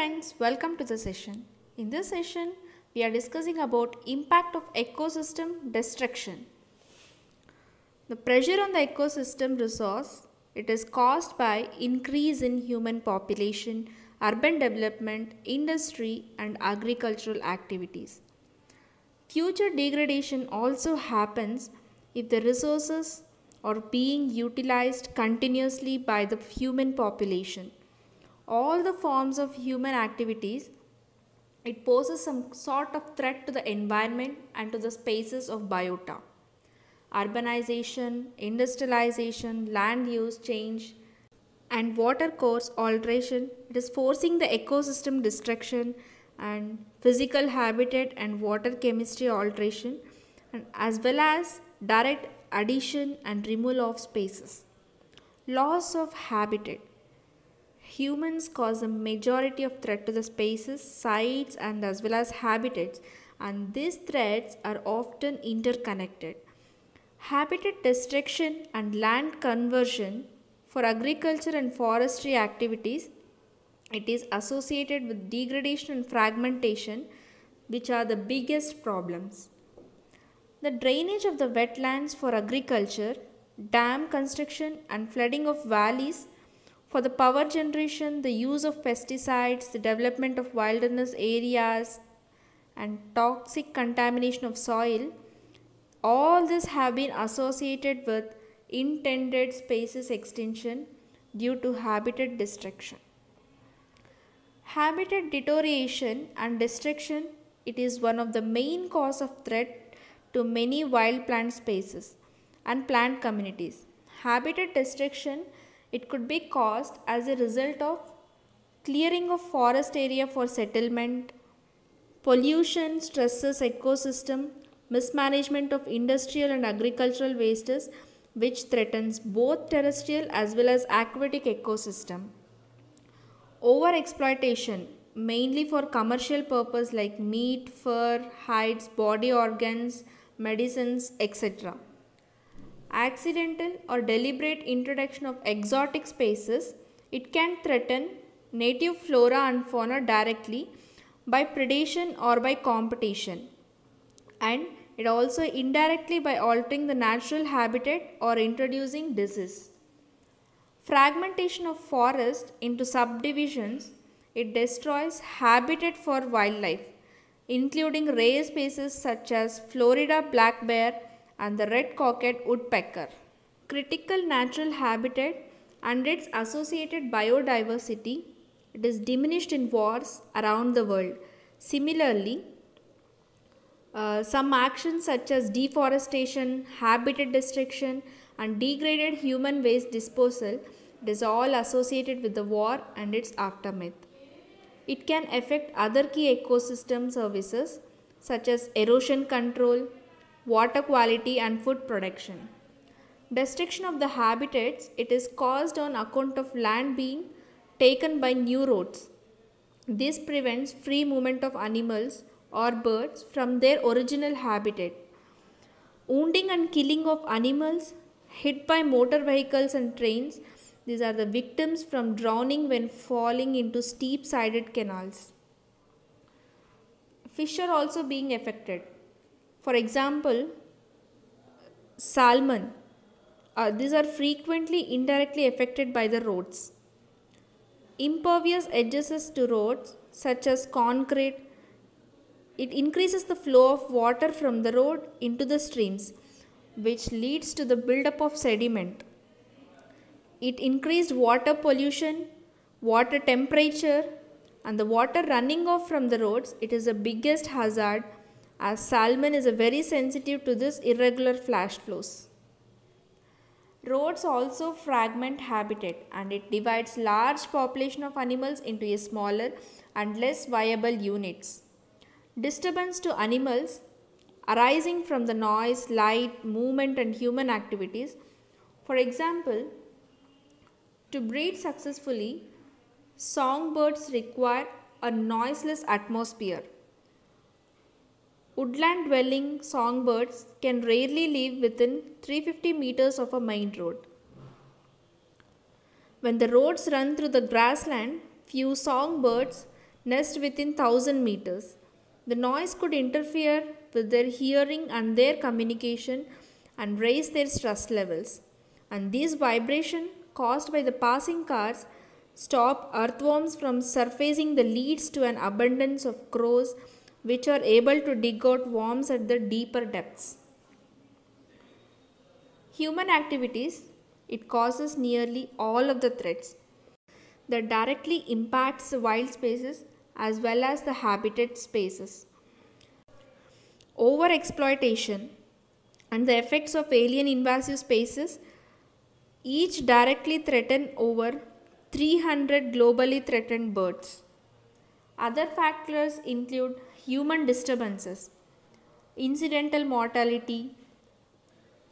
friends, welcome to the session. In this session, we are discussing about impact of ecosystem destruction. The pressure on the ecosystem resource, it is caused by increase in human population, urban development, industry and agricultural activities. Future degradation also happens if the resources are being utilized continuously by the human population. All the forms of human activities, it poses some sort of threat to the environment and to the spaces of biota. Urbanization, industrialization, land use change, and water course alteration, it is forcing the ecosystem destruction and physical habitat and water chemistry alteration, and as well as direct addition and removal of spaces. Loss of habitat. Humans cause a majority of threat to the spaces, sites and as well as habitats, and these threats are often interconnected. Habitat destruction and land conversion for agriculture and forestry activities, it is associated with degradation and fragmentation, which are the biggest problems. The drainage of the wetlands for agriculture, dam construction and flooding of valleys, for the power generation, the use of pesticides, the development of wilderness areas and toxic contamination of soil, all this have been associated with intended species extinction due to habitat destruction. Habitat deterioration and destruction, it is one of the main cause of threat to many wild plant species and plant communities. Habitat destruction, it could be caused as a result of clearing of forest area for settlement, pollution stresses ecosystem, mismanagement of industrial and agricultural wastes which threatens both terrestrial as well as aquatic ecosystem. Overexploitation, mainly for commercial purpose like meat, fur, hides, body organs, medicines, etc. Accidental or deliberate introduction of exotic species, it can threaten native flora and fauna directly by predation or by competition, and it also indirectly by altering the natural habitat or introducing disease. Fragmentation of forest into subdivisions, it destroys habitat for wildlife, including rare species such as Florida black bear and the red-cocked woodpecker. Critical natural habitat and its associated biodiversity, it is diminished in wars around the world. Similarly, some actions such as deforestation, habitat destruction and degraded human waste disposal, it is all associated with the war and its aftermath. It can affect other key ecosystem services such as erosion control, water quality and food production. Destruction of the habitats, it is caused on account of land being taken by new roads. This prevents free movement of animals or birds from their original habitat. Wounding and killing of animals hit by motor vehicles and trains, these are the victims from drowning when falling into steep-sided canals. Fish are also being affected. For example, salmon, these are frequently indirectly affected by the roads. Impervious edges to roads such as concrete, it increases the flow of water from the road into the streams, which leads to the buildup of sediment. It increased water pollution, water temperature, and the water running off from the roads, it is the biggest hazard as salmon is very sensitive to this irregular flash flows. Roads also fragment habitat and it divides large population of animals into a smaller and less viable units. Disturbance to animals arising from the noise, light, movement and human activities. For example, to breed successfully, songbirds require a noiseless atmosphere. Woodland dwelling songbirds can rarely live within 350 meters of a main road. When the roads run through the grassland, few songbirds nest within 1000 meters. The noise could interfere with their hearing and their communication and raise their stress levels. And these vibration caused by the passing cars stop earthworms from surfacing that leads to an abundance of crows which are able to dig out worms at the deeper depths. Human activities, it causes nearly all of the threats that directly impacts the wild spaces as well as the habitat spaces. Overexploitation and the effects of alien invasive species each directly threaten over 300 globally threatened birds. Other factors include human disturbances, incidental mortality,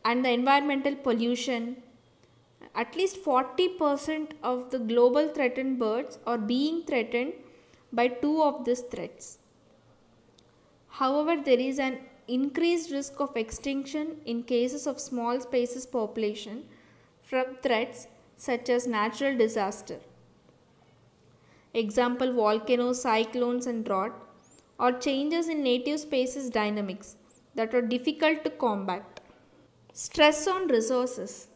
and the environmental pollution. At least 40% of the global threatened birds are being threatened by two of these threats. However, there is an increased risk of extinction in cases of small species population from threats such as natural disaster. Example, volcanoes, cyclones and drought, or changes in native species dynamics that are difficult to combat. Stress on resources.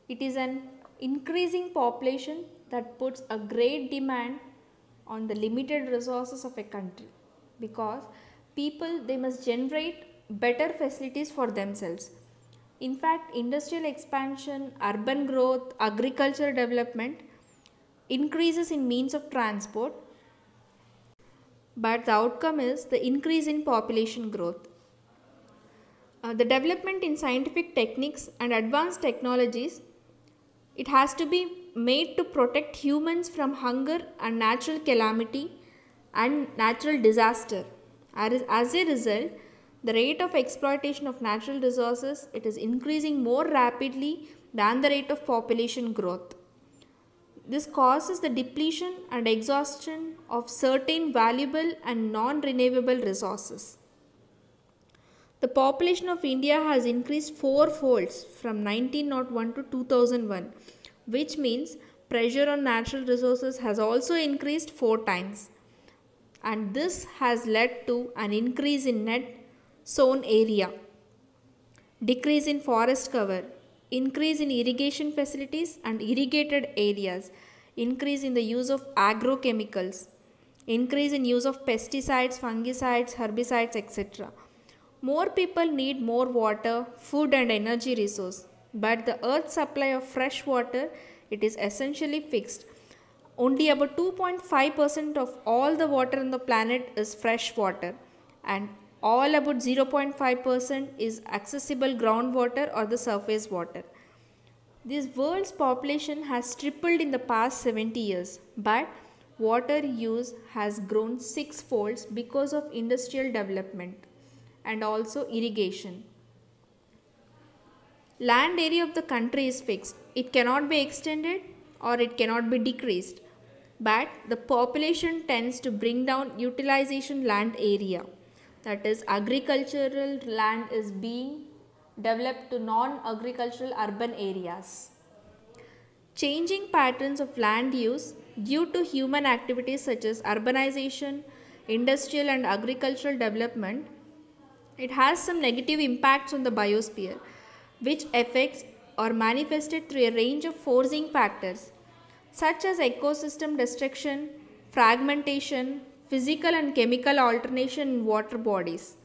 It is an increasing population that puts a great demand on the limited resources of a country, because people, they must generate better facilities for themselves. In fact, industrial expansion, urban growth, agriculture development, increases in means of transport, but the outcome is the increase in population growth. The development in scientific techniques and advanced technologies, it has to be made to protect humans from hunger and natural calamity and natural disaster. As a result, the rate of exploitation of natural resources, it is increasing more rapidly than the rate of population growth. This causes the depletion and exhaustion of certain valuable and non-renewable resources. The population of India has increased fourfolds from 1901 to 2001, which means pressure on natural resources has also increased 4 times. And this has led to an increase in net sown area, decrease in forest cover, increase in irrigation facilities and irrigated areas, increase in the use of agrochemicals, increase in use of pesticides, fungicides, herbicides, etc. More people need more water, food and energy resource, but the earth's supply of fresh water, it is essentially fixed. Only about 2.5% of all the water on the planet is fresh water, and all about 0.5% is accessible groundwater or the surface water. This world's population has tripled in the past 70 years, but water use has grown 6-folds because of industrial development and also irrigation. Land area of the country is fixed. It cannot be extended or it cannot be decreased, but the population tends to bring down utilization land area. That is, agricultural land is being developed to non-agricultural urban areas. Changing patterns of land use due to human activities such as urbanization, industrial and agricultural development, it has some negative impacts on the biosphere, which affects or manifested through a range of forcing factors such as ecosystem destruction, fragmentation, physical and chemical alternation in water bodies.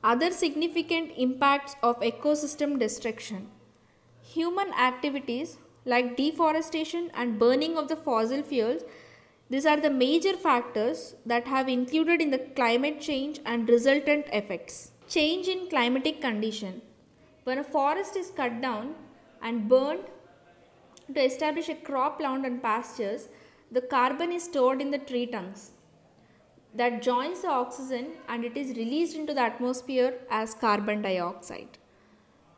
Other significant impacts of ecosystem destruction. Human activities like deforestation and burning of the fossil fuels, these are the major factors that have included in the climate change and resultant effects. Change in climatic condition. When a forest is cut down and burned to establish a cropland and pastures, the carbon is stored in the tree trunks that joins the oxygen and it is released into the atmosphere as carbon dioxide.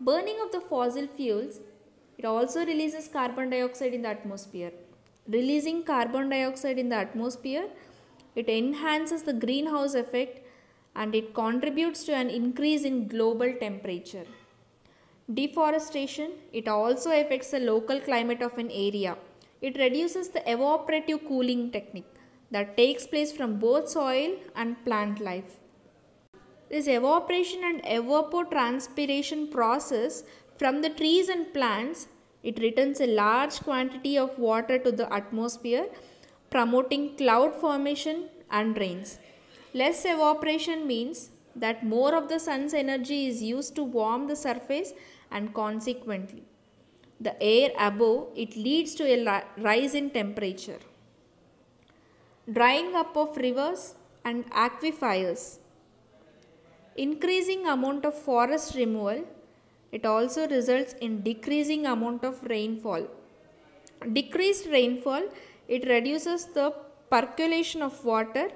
Burning of the fossil fuels, it also releases carbon dioxide in the atmosphere. Releasing carbon dioxide in the atmosphere, it enhances the greenhouse effect and it contributes to an increase in global temperature. Deforestation, it also affects the local climate of an area. It reduces the evaporative cooling technique that takes place from both soil and plant life. This evaporation and evapotranspiration process from the trees and plants, it returns a large quantity of water to the atmosphere, promoting cloud formation and rains. Less evaporation means that more of the sun's energy is used to warm the surface, and consequently the air above it leads to a rise in temperature. Drying up of rivers and aquifers. Increasing amount of forest removal, it also results in decreasing amount of rainfall. Decreased rainfall, it reduces the percolation of water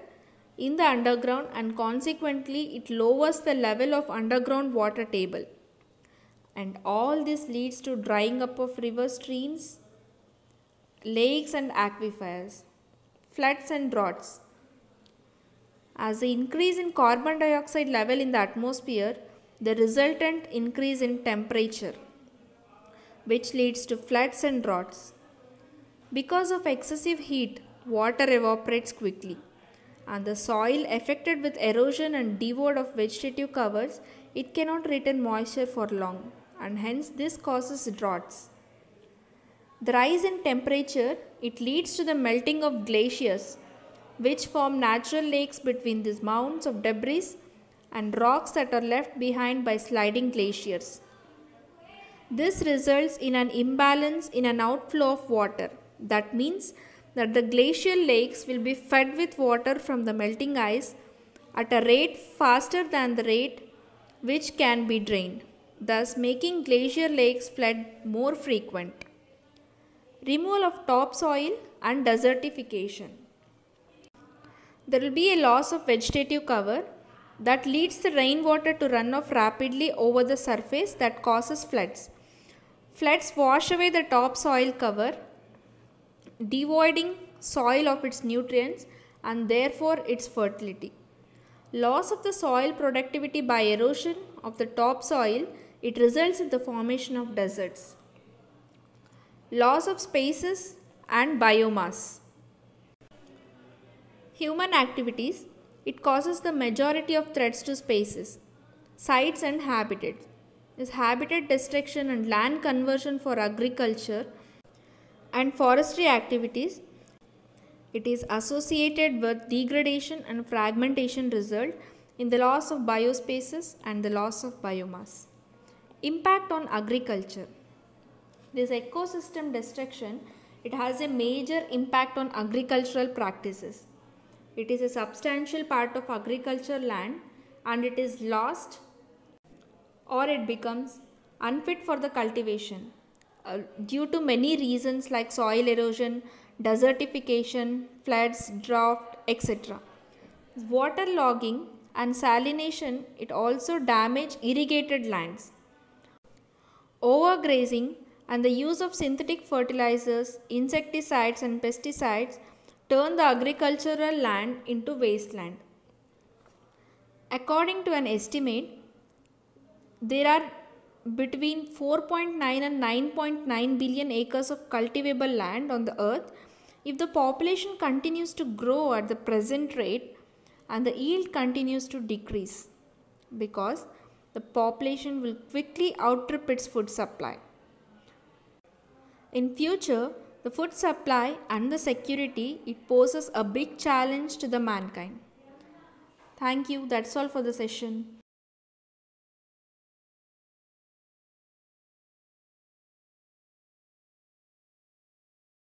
in the underground, and consequently it lowers the level of underground water table. And all this leads to drying up of river streams, lakes and aquifers, floods and droughts. As the increase in carbon dioxide level in the atmosphere, the resultant increase in temperature, which leads to floods and droughts. Because of excessive heat, water evaporates quickly, and the soil affected with erosion and devoid of vegetative covers, it cannot retain moisture for long, and hence this causes droughts. The rise in temperature, it leads to the melting of glaciers, which form natural lakes between these mounds of debris and rocks that are left behind by sliding glaciers. This results in an imbalance in an outflow of water. That means that the glacial lakes will be fed with water from the melting ice at a rate faster than the rate which can be drained, thus making glacier lakes flood more frequent. Removal of topsoil and desertification. There will be a loss of vegetative cover that leads the rainwater to run off rapidly over the surface that causes floods. Floods wash away the topsoil cover, devoiding soil of its nutrients and therefore its fertility. Loss of the soil productivity by erosion of the topsoil, it results in the formation of deserts. Loss of spaces and biomass. Human activities, it causes the majority of threats to spaces, sites and habitats. This habitat destruction and land conversion for agriculture and forestry activities, it is associated with degradation and fragmentation result in the loss of biospaces and the loss of biomass. Impact on agriculture. This ecosystem destruction, it has a major impact on agricultural practices. It is a substantial part of agriculture land and it is lost or it becomes unfit for the cultivation due to many reasons like soil erosion, desertification, floods, drought, etc. Water logging and salination, it also damage irrigated lands. Overgrazing and the use of synthetic fertilizers, insecticides and pesticides turn the agricultural land into wasteland. According to an estimate, there are between 4.9 and 9.9 billion acres of cultivable land on the earth. If the population continues to grow at the present rate and the yield continues to decrease, because the population will quickly outstrip its food supply. In future, the food supply and the security, it poses a big challenge to the mankind. Thank you. That's all for the session.